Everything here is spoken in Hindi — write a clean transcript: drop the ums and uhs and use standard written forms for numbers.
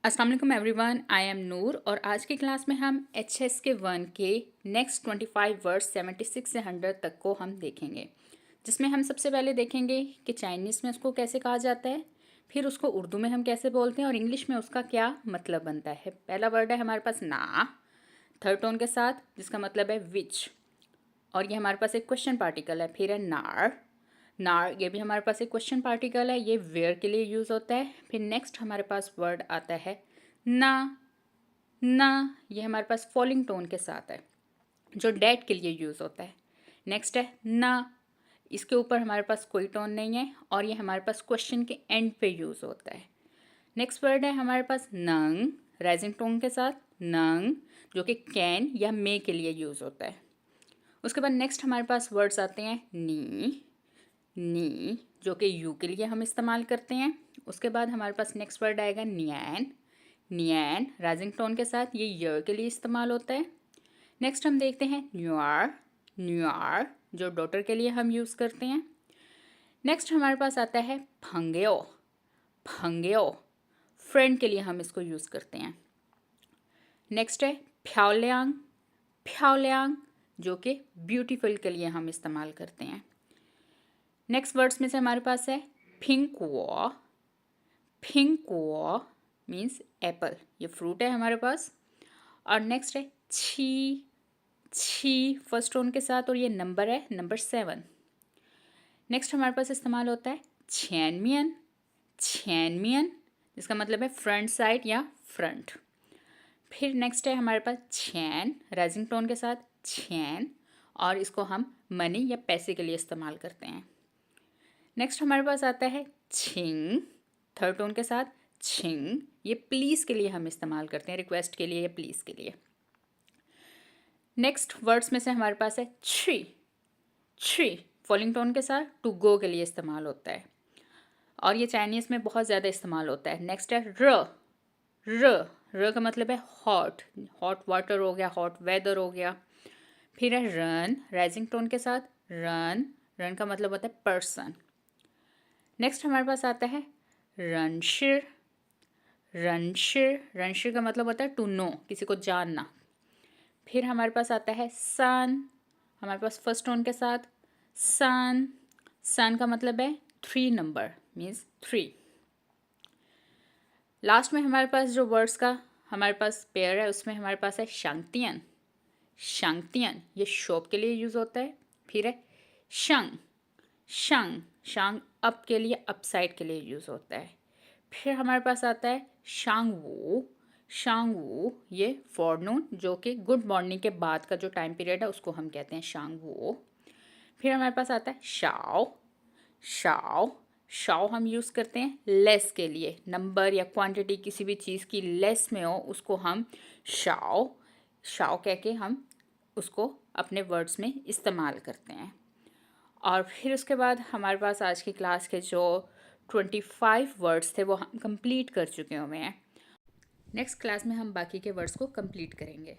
अस्सलाम वालेकुम एवरीवन, आई एम नूर और आज की क्लास में हम HSK 1 के नेक्स्ट 25 वर्ड्स 76 से 100 तक को हम देखेंगे, जिसमें हम सबसे पहले देखेंगे कि चाइनीज़ में उसको कैसे कहा जाता है, फिर उसको उर्दू में हम कैसे बोलते हैं और इंग्लिश में उसका क्या मतलब बनता है। पहला वर्ड है हमारे पास ना, थर्ड टोन के साथ, जिसका मतलब है विच, और ये हमारे पास एक क्वेश्चन पार्टिकल है। फिर है नार, नार ये भी हमारे पास एक क्वेश्चन पार्टिकल है, ये वेयर के लिए यूज़ होता है। फिर नेक्स्ट हमारे पास वर्ड आता है ना, ना ये हमारे पास फॉलिंग टोन के साथ है, जो डैट के लिए यूज़ होता है। नेक्स्ट है ना, इसके ऊपर हमारे पास कोई टोन नहीं है और ये हमारे पास क्वेश्चन के एंड पे यूज़ होता है। नेक्स्ट वर्ड है हमारे पास नंग, राइजिंग टोन के साथ, नंग, जो कि कैन या मे के लिए यूज़ होता है। उसके बाद नेक्स्ट हमारे पास वर्ड्स आते हैं नी, नी जो कि यू के लिए हम इस्तेमाल करते हैं। उसके बाद हमारे पास नेक्स्ट वर्ड आएगा नियन, नियन राइजिंग टोन के साथ, ये यर के लिए इस्तेमाल होता है। नेक्स्ट हम देखते हैं न्यूआर, न्यूआर जो डॉटर के लिए हम यूज़ करते हैं। नेक्स्ट हमारे पास आता है फंगेओ, फंगेओ फ्रेंड के लिए हम इसको यूज़ करते हैं। नेक्स्ट है फ्याओलियांग, फ्याओलियांग जो कि ब्यूटीफुल के लिए हम इस्तेमाल करते हैं। नेक्स्ट वर्ड्स में से हमारे पास है फिंकुओ, फिंकुओ मीन्स एप्पल, ये फ्रूट है हमारे पास। और नेक्स्ट है छी, छी फर्स्ट टोन के साथ और ये नंबर है नंबर 7। नेक्स्ट हमारे पास इस्तेमाल होता है छेनमियन, छेनमियन जिसका मतलब है फ्रंट साइड या फ्रंट। फिर नेक्स्ट है हमारे पास छैन, राइजिंग टोन के साथ छैन, और इसको हम मनी या पैसे के लिए इस्तेमाल करते हैं। नेक्स्ट हमारे पास आता है छिंग, थर्ड टोन के साथ छिंग, ये प्लीज़ के लिए हम इस्तेमाल करते हैं, रिक्वेस्ट के लिए या प्लीज़ के लिए। नेक्स्ट वर्ड्स में से हमारे पास है छी, छी फॉलिंग टोन के साथ टू गो के लिए इस्तेमाल होता है और ये चाइनीज़ में बहुत ज़्यादा इस्तेमाल होता है। नेक्स्ट है र, र, र का मतलब है हॉट, हॉट वाटर हो गया, हॉट वेदर हो गया। फिर है रन, राइजिंग टोन के साथ रन, रन का मतलब होता है पर्सन। नेक्स्ट हमारे पास आता है रनशिर, रनशिर, रनशिर का मतलब होता है टू नो, किसी को जानना। फिर हमारे पास आता है सन, हमारे पास फर्स्ट टोन के साथ सन, सन का मतलब है 3 नंबर मीन्स 3। लास्ट में हमारे पास जो वर्ड्स का हमारे पास पेयर है उसमें हमारे पास है शांगतियन, शांगतियन ये शॉप के लिए यूज़ होता है। फिर है शंग, शंग, शांग अप के लिए, अप साइड के लिए यूज़ होता है। फिर हमारे पास आता है शांगवू, शांगवू ये फॉरनून जो कि गुड मॉर्निंग के बाद का जो टाइम पीरियड है उसको हम कहते हैं शांगवू। फिर हमारे पास आता है शाओ, शाओ, शाओ हम यूज़ करते हैं लेस के लिए, नंबर या क्वांटिटी किसी भी चीज़ की लेस में हो उसको हम शाओ, शाओ कह के हम उसको अपने वर्ड्स में इस्तेमाल करते हैं। और फिर उसके बाद हमारे पास आज की क्लास के जो 25 वर्ड्स थे वो हम कंप्लीट कर चुके हुए हैं। नेक्स्ट क्लास में हम बाकी के वर्ड्स को कंप्लीट करेंगे।